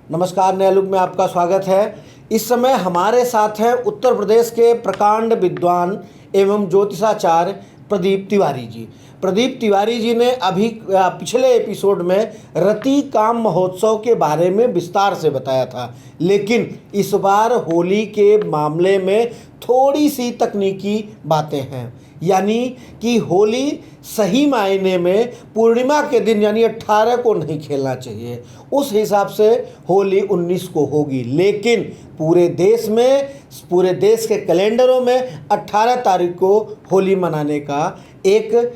नमस्कार, नया लुक में आपका स्वागत है। इस समय हमारे साथ हैं उत्तर प्रदेश के प्रकांड विद्वान एवं ज्योतिषाचार्य प्रदीप तिवारी जी। प्रदीप तिवारी जी ने अभी पिछले एपिसोड में रति काम महोत्सव के बारे में विस्तार से बताया था, लेकिन इस बार होली के मामले में थोड़ी सी तकनीकी बातें हैं। यानी कि होली सही मायने में पूर्णिमा के दिन यानी 18 को नहीं खेलना चाहिए। उस हिसाब से होली 19 को होगी, लेकिन पूरे देश के कैलेंडरों में 18 तारीख को होली मनाने का एक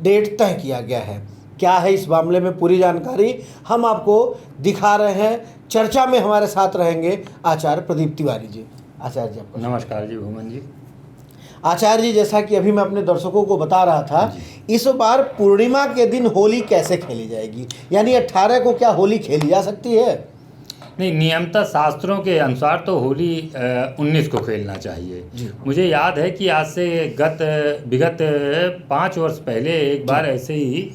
डेट तय किया गया है। क्या है इस मामले में पूरी जानकारी हम आपको दिखा रहे हैं। चर्चा में हमारे साथ रहेंगे आचार्य प्रदीप तिवारी जी। आचार्य जी आपको नमस्कार जी भूमन जी। आचार्य जी, जैसा कि अभी मैं अपने दर्शकों को बता रहा था, इस बार पूर्णिमा के दिन होली कैसे खेली जाएगी? यानी 18 को क्या होली खेली जा सकती है? नहीं, नियमतः शास्त्रों के अनुसार तो होली 19 को खेलना चाहिए। मुझे याद है कि आज से विगत 5 वर्ष पहले एक बार ऐसे ही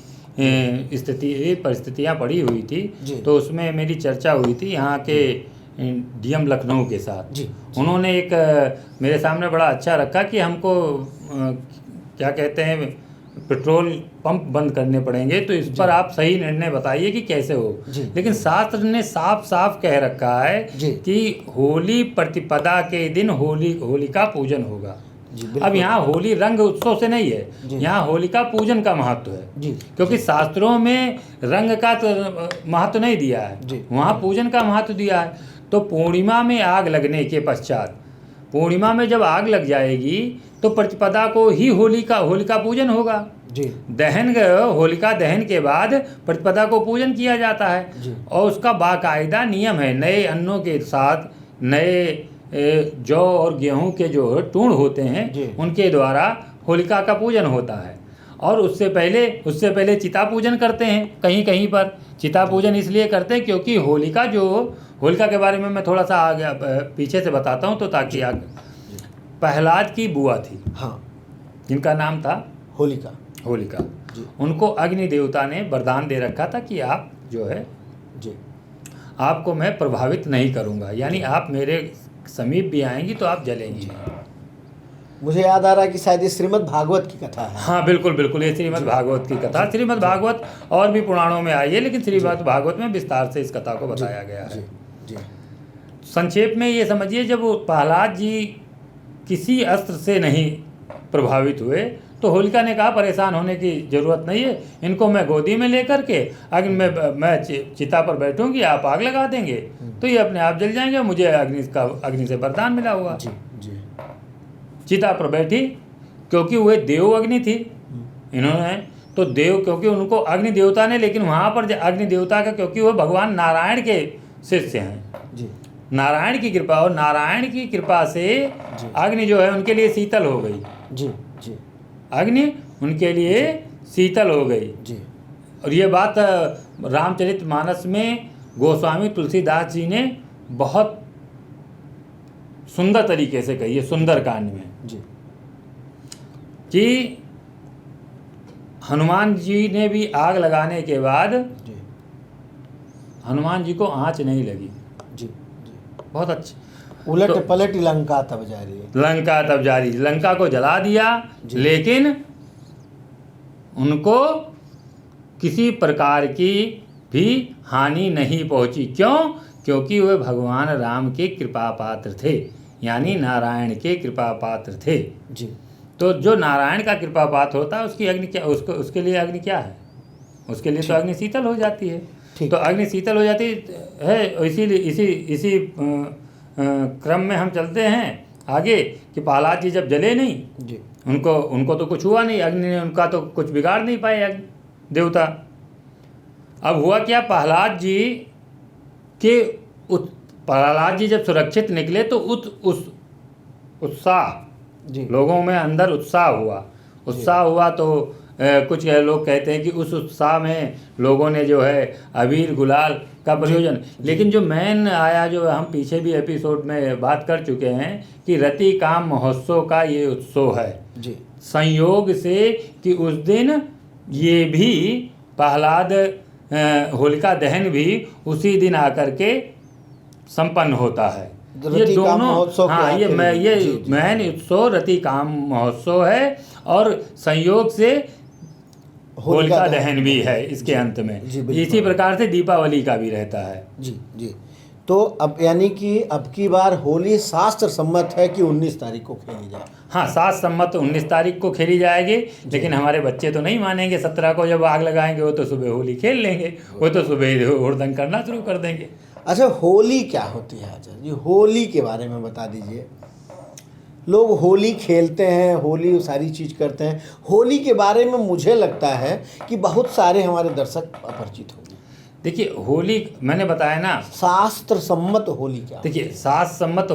परिस्थितियाँ पड़ी हुई थी, तो उसमें मेरी चर्चा हुई थी यहाँ के डीएम लखनऊ के साथ। उन्होंने एक मेरे सामने बड़ा अच्छा रखा कि हमको क्या कहते हैं, पेट्रोल पंप बंद करने पड़ेंगे, तो इस पर आप सही निर्णय बताइए कि कैसे हो। लेकिन शास्त्र ने साफ साफ कह रखा है कि होली प्रतिपदा के दिन होलिका पूजन होगा। अब यहाँ होली रंग उत्सव से नहीं है, यहाँ होलिका पूजन का महत्व है, क्योंकि शास्त्रों में रंग का तो महत्व नहीं दिया है, वहाँ पूजन का महत्व दिया है। तो पूर्णिमा में आग लगने के पश्चात, पूर्णिमा में जब आग लग जाएगी तो प्रतिपदा को ही होलिका पूजन होगा। होलिका दहन के बाद प्रतिपदा को पूजन किया जाता है, और उसका बाकायदा नियम है। नए अन्नों के साथ नए जौ और गेहूं के जो टूण होते हैं उनके द्वारा होलिका का पूजन होता है। और उससे पहले चिता पूजन करते हैं। कहीं कहीं पर चिता पूजन इसलिए करते हैं क्योंकि होलिका के बारे में मैं थोड़ा सा आगे पीछे से बताता हूँ, तो ताकि प्रहलाद की बुआ थी, जिनका नाम था होलिका। उनको अग्नि देवता ने वरदान दे रखा था कि आप जो है आपको मैं प्रभावित नहीं करूँगा, यानी आप मेरे समीप भी आएंगी तो आप जलेंगी। मुझे याद आ रहा है कि शायद ये श्रीमद् भागवत की कथा है। हाँ, बिल्कुल, ये श्रीमद् भागवत की कथा। श्रीमद् भागवत और भी पुराणों में आई है, लेकिन श्रीमद् भागवत में विस्तार से इस कथा को बताया गया है। संक्षेप में ये समझिए, जब प्रहलाद जी किसी अस्त्र से नहीं प्रभावित हुए तो होलिका ने कहा परेशान होने की ज़रूरत नहीं है, इनको मैं गोदी में लेकर के मैं चिता पर बैठूंगी, आप आग लगा देंगे तो ये अपने आप जल जाएंगे, मुझे अग्नि से वरदान मिला हुआ। चिता पर बैठी, क्योंकि वह देव अग्नि थी, इन्होंने तो देव, क्योंकि उनको अग्नि देवता ने, लेकिन वहाँ पर अग्नि देवता का, क्योंकि वह भगवान नारायण के शिष्य हैं, नारायण की कृपा, और नारायण की कृपा से अग्नि जो है उनके लिए शीतल हो गई। अग्नि उनके लिए शीतल हो गई। और ये बात रामचरितमानस में गोस्वामी तुलसीदास जी ने बहुत सुंदर तरीके से कही है, सुंदरकांड में, कि हनुमान जी ने भी आग लगाने के बाद हनुमान जी को आँच नहीं लगी। बहुत अच्छा। उलट पलट लंका तब जारी, लंका को जला दिया, लेकिन उनको किसी प्रकार की भी हानि नहीं पहुंची। क्यों? क्योंकि वे भगवान राम के कृपा पात्र थे, यानी नारायण के कृपा पात्र थे। तो जो नारायण का कृपा पात्र होता है उसकी अग्नि क्या, उसके लिए अग्नि क्या है? उसके लिए तो अग्नि शीतल हो जाती है। तो अग्नि शीतल हो जाती है। इसीलिए इसी क्रम में हम चलते हैं आगे कि प्रहलाद जी जब जले नहीं, उनको तो कुछ हुआ नहीं, अग्नि ने उनका तो कुछ बिगाड़ नहीं पाए अग्नि देवता। अब हुआ क्या, प्रहलाद जी जब सुरक्षित निकले तो उत्साह लोगों में अंदर उत्साह हुआ। तो कुछ लोग कहते हैं कि उस उत्साह में लोगों ने जो है अबीर गुलाल का प्रयोजन, लेकिन जो मेन आया, जो हम पीछे भी एपिसोड में बात कर चुके हैं कि रति काम महोत्सव का ये उत्सव है, संयोग से कि उस दिन ये भी प्रहलाद होलिका दहन भी उसी दिन आकर के संपन्न होता है। ये रतिकाम महोत्सव हाँ, ये महन उत्सव रतिकाम महोत्सव है और संयोग से होलिका दहन भी है इसके अंत में। इसी प्रकार से दीपावली का भी रहता है। जी। तो अब यानी कि अब की बार होली शास्त्र सम्मत है कि 19 तारीख को खेली जाए? हाँ, शास्त्र सम्मत 19 तारीख को खेली जाएगी, लेकिन हमारे बच्चे तो नहीं मानेंगे। 17 को जब आग लगाएंगे वो तो सुबह होली खेल लेंगे, वो तो सुबह हुड़दंग करना शुरू कर देंगे। अच्छा, होली क्या होती है आचार्य जी? होली के बारे में बता दीजिए। लोग होली खेलते हैं, होली सारी चीज़ करते हैं। होली के बारे में मुझे लगता है कि बहुत सारे हमारे दर्शक अपरिचित होंगे। देखिए, होली मैंने बताया ना, शास्त्र सम्मत होली क्या? देखिए, शास्त्र सम्मत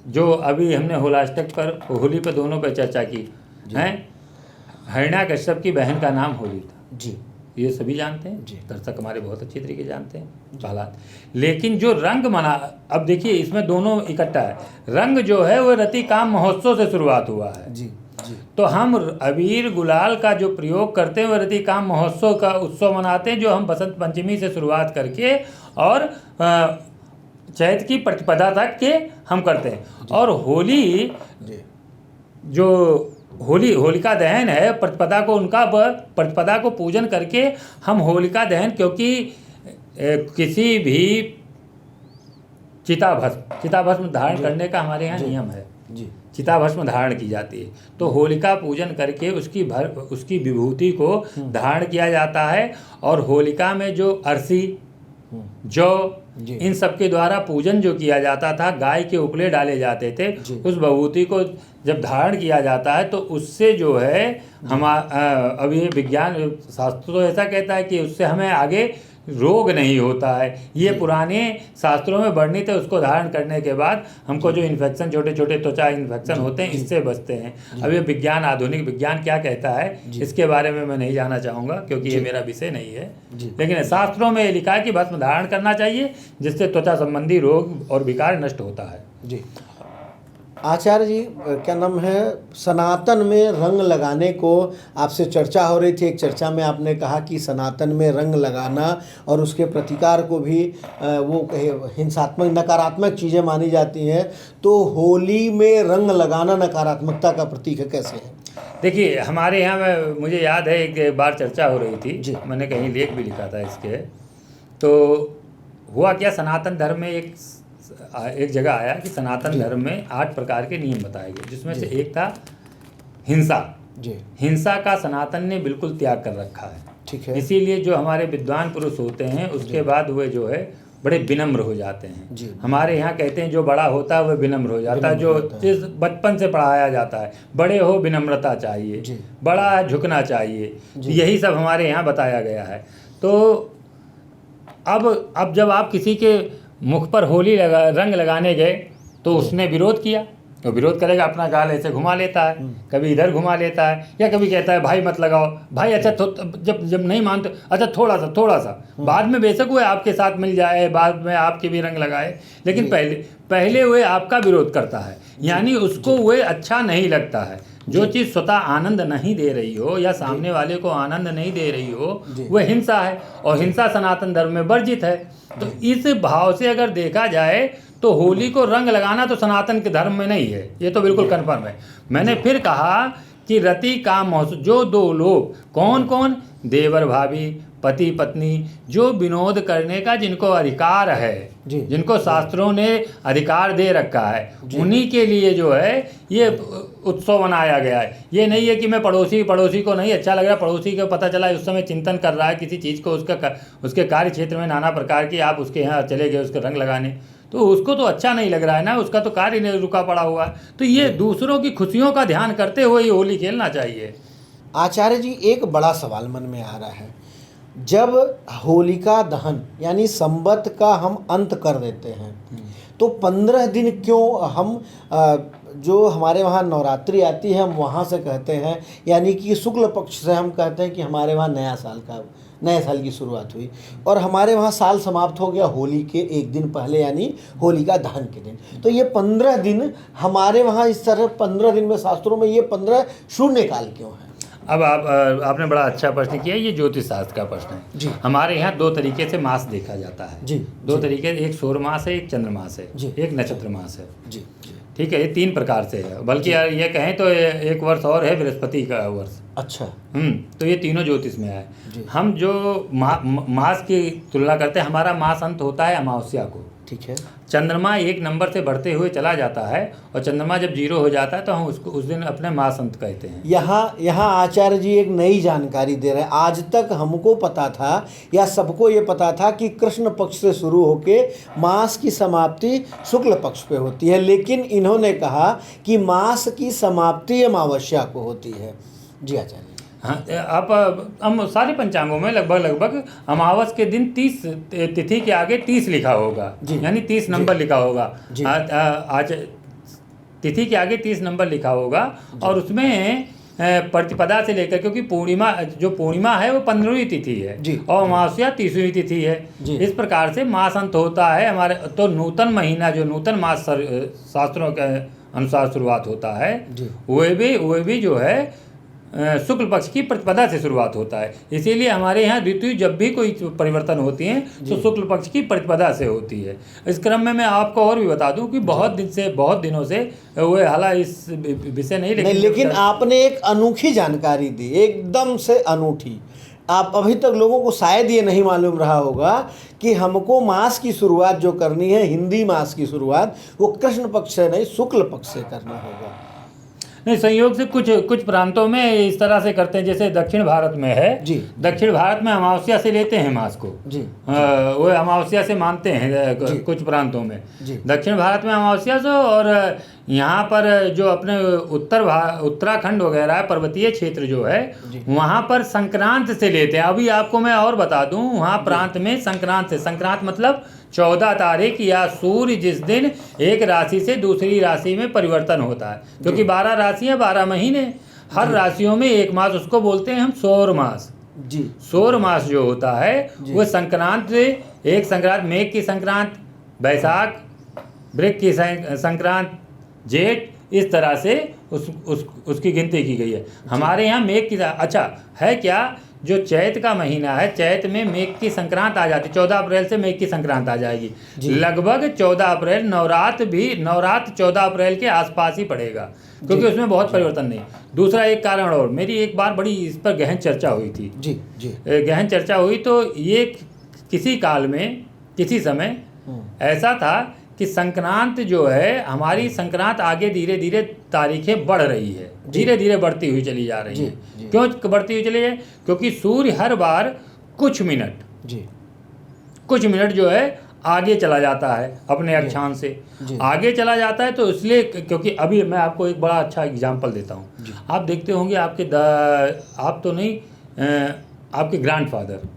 जो अभी हमने होलाष्टक पर, होली पर दोनों पर चर्चा की है। हिरण्याकश्यप की बहन का नाम होली था जी, ये सभी जानते हैं जी। दर्शक हमारे बहुत अच्छी तरीके जानते हैं हालात। लेकिन जो रंग मना, अब देखिए इसमें दोनों इकट्ठा है। रंग जो है वो रतिकाम महोत्सव से शुरुआत हुआ है। जी। तो हम अबीर गुलाल का जो प्रयोग करते हैं वो रतिकाम महोत्सव का उत्सव मनाते हैं, जो हम बसंत पंचमी से शुरुआत करके और चैत की प्रतिपदा तक के हम करते हैं। और होली जो होलिका दहन है, प्रतिपदा को पूजन करके हम होलिका दहन, क्योंकि किसी भी चिताभस्म धारण करने का हमारे यहाँ नियम है जी। चिताभस्म धारण की जाती है, तो होलिका पूजन करके उसकी विभूति को धारण किया जाता है। और होलिका में जो अरसी, जौ, इन सब के द्वारा पूजन जो किया जाता था, गाय के उपले डाले जाते थे, उस विभूति को जब धारण किया जाता है तो उससे जो है अब ये विज्ञान शास्त्र तो ऐसा कहता है कि उससे हमें आगे रोग नहीं होता है। ये पुराने शास्त्रों में वर्णित है। उसको धारण करने के बाद हमको जो इन्फेक्शन, छोटे छोटे त्वचा इन्फेक्शन होते हैं, इससे बचते हैं। अब ये विज्ञान, आधुनिक विज्ञान क्या कहता है इसके बारे में मैं नहीं जानना चाहूँगा, क्योंकि ये मेरा विषय नहीं है। लेकिन शास्त्रों में ये लिखा है कि भस्म धारण करना चाहिए, जिससे त्वचा संबंधी रोग और विकार नष्ट होता है। जी। आचार्य जी, क्या नाम है, सनातन में रंग लगाने को आपसे चर्चा हो रही थी। एक चर्चा में आपने कहा कि सनातन में रंग लगाना और उसके प्रतिकार को भी वो हिंसात्मक, नकारात्मक चीज़ें मानी जाती हैं। तो होली में रंग लगाना नकारात्मकता का प्रतीक है, कैसे है? देखिए, हमारे यहाँ मुझे याद है एक बार चर्चा हो रही थी जी, मैंने कहीं लेख भी लिखा था इसके। तो हुआ क्या, सनातन धर्म में एक जगह आया कि सनातन धर्म में 8 प्रकार के नियम बताए गए, जिसमें से एक था हिंसा। हिंसा का सनातन ने बिल्कुल त्याग कर रखा है। ठीक है। इसीलिए जो हमारे विद्वान पुरुष होते हैं उसके बाद वे जो है बड़े विनम्र हो जाते हैं। हमारे यहाँ कहते हैं जो बड़ा होता है वह विनम्र हो जाता है। जो जिस बचपन से पढ़ाया जाता है, बड़े हो विनम्रता चाहिए, बड़ा झुकना चाहिए, यही सब हमारे यहाँ बताया गया है। तो अब जब आप किसी के मुख पर रंग लगाने गए तो उसने विरोध किया, तो विरोध करेगा, अपना गाल ऐसे घुमा लेता है, कभी इधर घुमा लेता है, या कभी कहता है भाई मत लगाओ, भाई अच्छा जब नहीं मानते, अच्छा थोड़ा सा बाद में बेशक वो आपके साथ मिल जाए, बाद में आपके भी रंग लगाए, लेकिन पहले वो आपका विरोध करता है। यानी उसको वो अच्छा नहीं लगता है। जो चीज़ स्वतः आनंद नहीं दे रही हो या सामने वाले को आनंद नहीं दे रही हो, वह हिंसा है, और हिंसा सनातन धर्म में वर्जित है। तो इस भाव से अगर देखा जाए तो होली को रंग लगाना तो सनातन के धर्म में नहीं है, ये तो बिल्कुल कन्फर्म है। मैंने फिर कहा कि रति काम महोत्सव, जो 2 लोग, कौन, देवर भाभी, पति पत्नी, जो विनोद करने का जिनको अधिकार है, जिनको शास्त्रों ने अधिकार दे रखा है, उन्हीं के लिए जो है ये उत्सव मनाया गया है। ये नहीं है कि मैं पड़ोसी को नहीं अच्छा लग रहा, पड़ोसी को पता चला उस समय चिंतन कर रहा है किसी चीज़ को, उसके कार्य क्षेत्र में नाना प्रकार की, आप उसके यहाँ चले गए उसके रंग लगाने, तो उसको तो अच्छा नहीं लग रहा है ना, उसका तो कार्य नहीं रुका पड़ा हुआ है। तो ये दूसरों की खुशियों का ध्यान करते हुए ये होली खेलना चाहिए। आचार्य जी, एक बड़ा सवाल मन में आ रहा है, जब होलिका दहन यानी संवत का हम अंत कर देते हैं तो 15 दिन क्यों हम जो हमारे वहाँ नवरात्रि आती है हम वहाँ से कहते हैं, यानी कि शुक्ल पक्ष से हम कहते हैं कि हमारे वहाँ नए साल की शुरुआत हुई, और हमारे वहाँ साल समाप्त हो गया होली के एक दिन पहले, यानी होलिका दहन के दिन। तो ये 15 दिन हमारे वहाँ इस तरह 15 दिन में शास्त्रों में ये 15 शून्य काल क्यों है? अब आपने बड़ा अच्छा प्रश्न किया। ये ज्योतिष शास्त्र का प्रश्न है जी। हमारे यहाँ दो तरीके से मास देखा जाता है जी। दो तरीके, एक सौर मास है, एक चंद्र मास है, एक नक्षत्र मास है। जी जी। ठीक है, ये 3 प्रकार से है। बल्कि ये कहें तो एक वर्ष और है बृहस्पति का वर्ष। अच्छा। तो ये तीनों ज्योतिष में है। हम जो मास की तुलना करते हैं, हमारा मास अंत होता है अमावस्या को। ठीक है। चंद्रमा 1 नंबर से बढ़ते हुए चला जाता है और चंद्रमा जब 0 हो जाता है तो हम उसको उस दिन अपने मास अंत कहते हैं। यहाँ आचार्य जी एक नई जानकारी दे रहे हैं। आज तक हमको पता था या सबको ये पता था कि कृष्ण पक्ष से शुरू होके मास की समाप्ति शुक्ल पक्ष पे होती है, लेकिन इन्होंने कहा कि मास की समाप्ति अमावस्या को होती है। जी आचार्य। हाँ, आप हम सारे पंचांगों में लगभग अमावस के दिन 30 तिथि के आगे 30 लिखा होगा, यानी 30 नंबर लिखा होगा। आज तिथि के आगे 30 नंबर लिखा होगा और उसमें प्रतिपदा से लेकर, क्योंकि पूर्णिमा है वो 15वीं तिथि है और अमावस्या 30वीं तिथि है। इस प्रकार से मास अंत होता है हमारे। तो नूतन महीना जो नूतन मास शास्त्रों के अनुसार शुरुआत होता है वह भी जो है शुक्ल पक्ष की प्रतिपदा से शुरुआत होता है। इसीलिए हमारे यहाँ ऋतु जब भी कोई परिवर्तन होती हैं तो शुक्ल पक्ष की प्रतिपदा से होती है। इस क्रम में मैं आपको और भी बता दूं कि बहुत दिनों से वो हालांकि इस विषय नहीं, लेकिन आपने एक अनोखी जानकारी दी, एकदम से अनूठी। आप अभी तक लोगों को शायद ये नहीं मालूम रहा होगा कि हमको मास की शुरुआत जो करनी है, हिंदी मास की शुरुआत, वो कृष्ण पक्ष से नहीं शुक्ल पक्ष से करना होगा। नहीं, संयोग से कुछ प्रांतों में इस तरह से करते हैं। जैसे दक्षिण भारत में है जी, दक्षिण भारत में अमावस्या से लेते हैं मास को जी। वो अमावस्या से मानते हैं कुछ प्रांतों में दक्षिण भारत में अमावस्या से। और यहाँ पर जो अपने उत्तराखंड वगैरह है, पर्वतीय क्षेत्र जो है, वहाँ पर संक्रांत से लेते हैं। अभी आपको मैं और बता दूं, वहाँ प्रांत में संक्रांत मतलब 14 तारीख या सूर्य जिस दिन एक राशि से दूसरी राशि में परिवर्तन होता है, क्योंकि 12 राशियाँ 12 महीने, हर राशियों में एक मास, उसको बोलते हैं हम सौर मास जी। सौर मास जो होता है वो संक्रांत, एक संक्रांत मेघ की संक्रांत, बैसाख वृश्चिक की संक्रांत, जेठ, इस तरह से उसकी गिनती की गई है। हमारे यहाँ मेघ की अच्छा है क्या, जो चैत का महीना है, चैत में मेघ की संक्रांत आ जाती है। 14 अप्रैल से मेघ की संक्रांत आ जाएगी। लगभग 14 अप्रैल नवरात्र 14 अप्रैल के आसपास ही पड़ेगा, क्योंकि उसमें बहुत परिवर्तन नहीं। दूसरा एक कारण और, मेरी एक बार बड़ी इस पर गहन चर्चा हुई थी गहन चर्चा हुई तो ये किसी काल में किसी समय ऐसा था कि संक्रांत जो है, हमारी संक्रांत आगे धीरे धीरे तारीखें बढ़ रही है, धीरे धीरे बढ़ती हुई चली जा रही है। क्यों बढ़ती हुई चली है? क्योंकि सूर्य हर बार कुछ मिनट जो है आगे चला जाता है अपने अक्षांश से, आगे चला जाता है। तो इसलिए, क्योंकि अभी मैं आपको एक बड़ा अच्छा एग्जांपल देता हूँ। आप देखते होंगे आप तो नहीं, आपके ग्रैंडफादर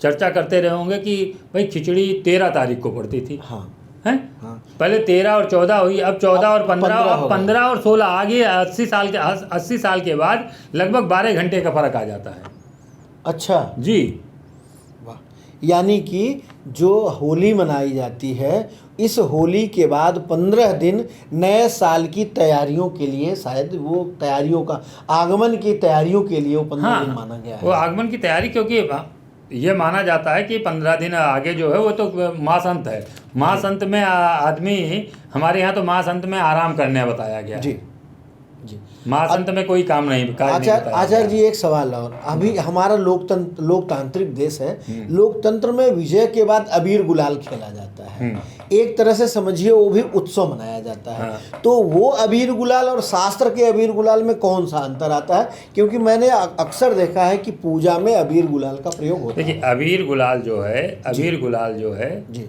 चर्चा करते रहे होंगे कि भाई खिचड़ी 13 तारीख को पड़ती थी। हैं? हाँ। पहले 13 और 14 हुई, अब 14 और 15, अब 15 और 16 आगे 80 साल के बाद लगभग 12 घंटे का फर्क आ जाता है। अच्छा जी, वाह। यानी कि जो होली मनाई जाती है, इस होली के बाद 15 दिन नए साल की तैयारियों के लिए, शायद वो तैयारियों का आगमन की तैयारियों के लिए वो 15 दिन माना गया है। वो आगमन की तैयारी, क्योंकि ये माना जाता है कि 15 दिन आगे जो है वो तो मास अंत है। मास अंत में आदमी, हमारे यहाँ तो मास अंत में आराम करने बताया गया जी जी। मास अंत में कोई काम नहीं। आचार्य जी एक सवाल और, अभी हमारा लोकतांत्रिक देश है, लोकतंत्र में विजय के बाद अबीर गुलाल खेला जाता है, एक तरह से समझिए वो भी उत्सव मनाया जाता है। तो वो अबीर गुलाल और शास्त्र के अबीर गुलाल में कौन सा अंतर आता है? क्योंकि मैंने अक्सर देखा है कि पूजा में अबीर गुलाल का प्रयोग होता है। देखिए, अबीर गुलाल जो है जी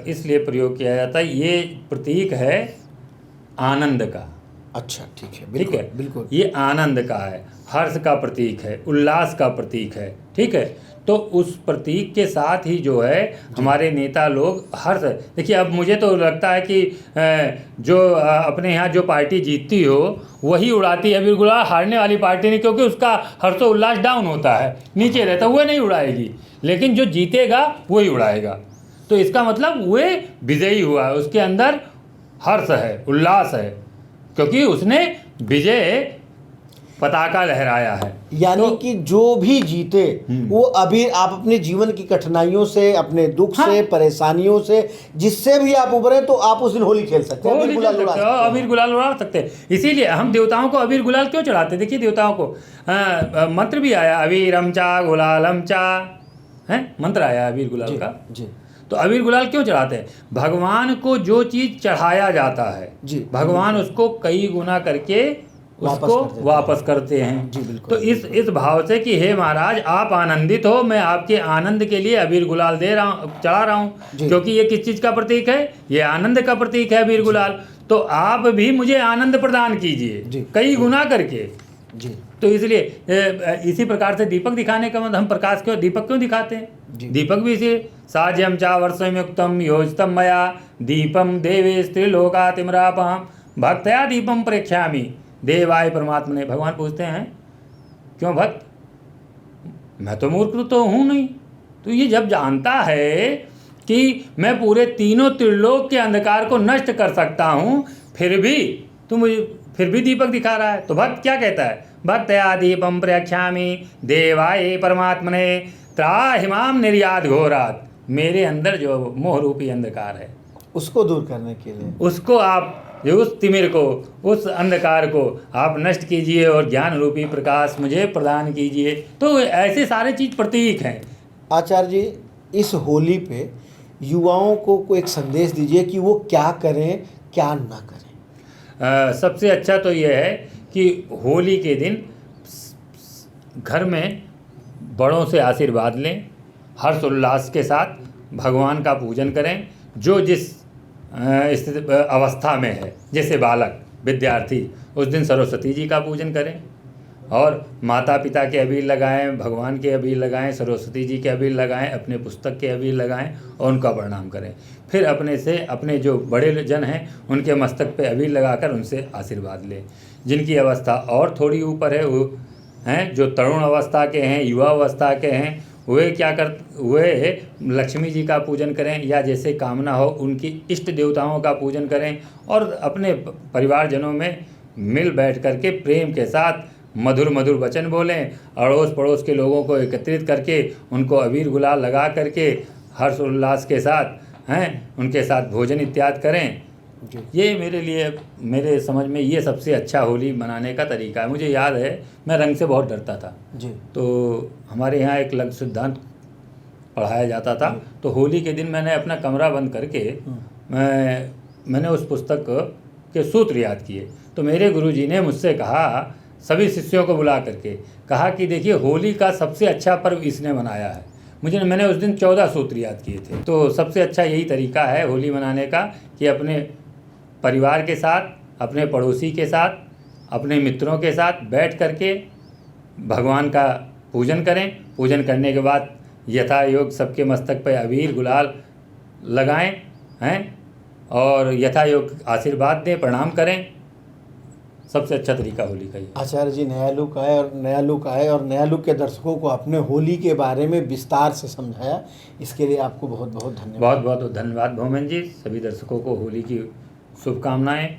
इसलिए प्रयोग किया जाता है, ये प्रतीक है आनंद का। अच्छा, ठीक है, बिल्कुल। ये आनंद का है, हर्ष का प्रतीक है, उल्लास का प्रतीक है। ठीक है, तो उस प्रतीक के साथ ही जो है हमारे नेता लोग हर्ष, देखिए अब मुझे तो लगता है कि जो अपने यहाँ जो पार्टी जीतती हो वही उड़ाती है अबीर गुलाल, हारने वाली पार्टी नहीं, क्योंकि उसका हर्षोल्लास डाउन होता है, नीचे रहता है, वह नहीं उड़ाएगी। लेकिन जो जीतेगा वही उड़ाएगा। तो इसका मतलब वह विजयी हुआ है, उसके अंदर हर्ष है, उल्लास है, क्योंकि उसने विजय पताका लहराया है। यानी कि जो भी जीते वो अबीर, आप अपने जीवन की कठिनाइयों से, अपने दुख से, परेशानियों से, जिससे भी आप उभरे, तो आप उस दिन होली खेल सकते हैं, अबीर गुलाल उड़ा सकते हैं। इसीलिए हम देवताओं को अबीर गुलाल क्यों चढ़ाते हैं? देखिए देवताओं को मंत्र भी आया, अबीरम चा गुलालम चा, है मंत्र आया अबीर गुलाल का जी। तो अबीर गुलाल क्यों चढ़ाते हैं? भगवान को जो चीज चढ़ाया जाता है जी, भगवान उसको कई गुना करके उसको वापस करते हैं। जी बिल्कुल। तो इस भाव से कि हे महाराज आप आनंदित हो, मैं आपके आनंद के लिए अबीर गुलाल दे रहा हूँ, चढ़ा रहा हूँ, क्योंकि ये किस चीज का प्रतीक है? ये आनंद का प्रतीक है अबीर गुलाल। तो आप भी मुझे आनंद प्रदान कीजिए कई गुना करके जी। तो इसलिए इसी प्रकार से दीपक दिखाने का मतलब, हम प्रकाश क्यों दीपक क्यों दिखाते हैं? दीपक भी इसी साज्यम चा वर्षयुक्तम योजितम मया दीपम देवे स्त्रीलोकातिमरापहम भक्तया दीपम प्रेक्ष्यामि देवाय परमात्मा ने। भगवान पूछते हैं क्यों भक्त, मैं तो मूर्ख तो हूँ नहीं। तो ये जब जानता है कि मैं पूरे तीनों त्रिलोक के अंधकार को नष्ट कर सकता हूँ, फिर भी दीपक दिखा रहा है, तो भक्त क्या कहता है? भक्तया दीपम प्रेक्ष्यामि देवाय परमात्मने त्राहिमाम निर्यात घोरात। मेरे अंदर जो मोह रूपी अंधकार है उसको दूर करने के लिए, उसको आप जो उस तिमिर को, उस अंधकार को आप नष्ट कीजिए और ज्ञान रूपी प्रकाश मुझे प्रदान कीजिए। तो ऐसे सारे चीज प्रतीक हैं। आचार्य जी, इस होली पे युवाओं को एक संदेश दीजिए कि वो क्या करें क्या ना करें। सबसे अच्छा तो यह है कि होली के दिन घर में बड़ों से आशीर्वाद लें, हर्ष उल्लास के साथ भगवान का पूजन करें। जो जिस अवस्था में है, जैसे बालक विद्यार्थी, उस दिन सरस्वती जी का पूजन करें और माता पिता के अबीर लगाएं, भगवान के अबीर लगाएं, सरस्वती जी के अबीर लगाएं, अपने पुस्तक के अबीर लगाएं और उनका प्रणाम करें। फिर अपने जो बड़े जन हैं उनके मस्तक पे अबीर लगाकर उनसे आशीर्वाद लें। जिनकी अवस्था और थोड़ी ऊपर है, वो हैं जो तरुण अवस्था के हैं, युवा अवस्था के हैं, वे लक्ष्मी जी का पूजन करें, या जैसे कामना हो उनकी इष्ट देवताओं का पूजन करें और अपने परिवारजनों में मिल बैठ करके प्रेम के साथ मधुर मधुर वचन बोलें। अड़ोस पड़ोस के लोगों को एकत्रित करके उनको अबीर गुलाल लगा करके हर्ष उल्लास के साथ उनके साथ भोजन इत्यादि करें। ये मेरे समझ में ये सबसे अच्छा होली मनाने का तरीका है। मुझे याद है मैं रंग से बहुत डरता था जी। तो हमारे यहाँ एक लघु सिद्धांत पढ़ाया जाता था, तो होली के दिन मैंने अपना कमरा बंद करके मैंने उस पुस्तक के सूत्र याद किए। तो मेरे गुरुजी ने मुझसे कहा, सभी शिष्यों को बुला करके कहा कि देखिए होली का सबसे अच्छा पर्व इसने मनाया है। मैंने उस दिन 14 सूत्र याद किए थे। तो सबसे अच्छा यही तरीका है होली मनाने का कि अपने परिवार के साथ, अपने पड़ोसी के साथ, अपने मित्रों के साथ बैठ करके भगवान का पूजन करें। पूजन करने के बाद यथा योग सबके मस्तक पर अबीर गुलाल लगाएं और यथा योग आशीर्वाद दें, प्रणाम करें। सबसे अच्छा तरीका होली का ही। आचार्य जी, नया लुक आए और नया लुक के दर्शकों को अपने होली के बारे में विस्तार से समझाया, इसके लिए आपको बहुत बहुत धन्यवाद। बहुत बहुत धन्यवाद भौमन जी। सभी दर्शकों को होली की शुभकामनाएं।